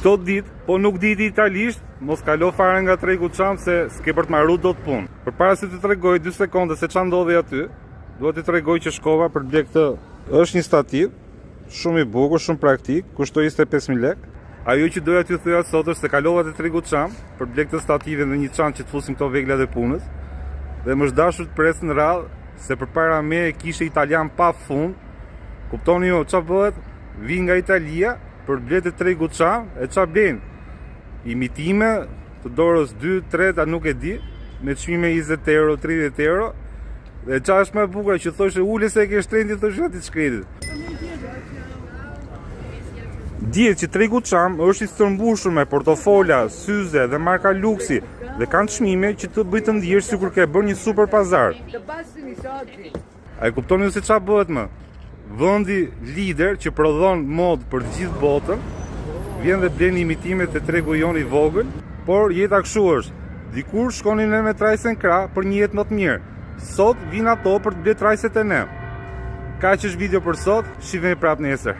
çdo ditë, po nuk di italisht, mos kalo fare nga tregu çam se s'ke për të marrë dot punë. Përpara se të tregoj 2 sekonda se ç'a ndodhi aty, duhet të tregoj që shkova për të bler këtë. Është një stativ shumë i bukur, shumë praktik, kushtoi 25000 lekë. Ajo që doja t'ju thoja sot është se kalova te tregu çam për të bler këtë stative dhe një çantë që të fusim këto veglat e punës. Dhe më është dashur të pres në radhë se përpara me kishe italian pa fund. Kuptoni ju ç'a bëhet? Vi nga Italia për blet e tregu çam e ç'a blen? Imitime të dorës 2, 3, nuk e di, me çmime 20 euro, 30 euro. Dhe ç'a është më e bukur që thoshe ule se e ke shtrenjtë, thoshë aty shkretit. Dihet që tregu çam është i stërmbushur me portofola, syze dhe marka luksi dhe kanë çmime që të bëjë të ndihesh sikur ke bërë një super pazar. A e kuptoni se ç'a bëhet më? Vendi lider që prodhon mod për të gjithë botën vjen dhe blen imitimet e tregu jon i vogël, por jeta kështu është. Dikur shkonin ne me trajsen krah për një jetë më të mirë. Sot vin ato për të bler trajset e ne. Kaq është video për sot, shihemi prapë nesër.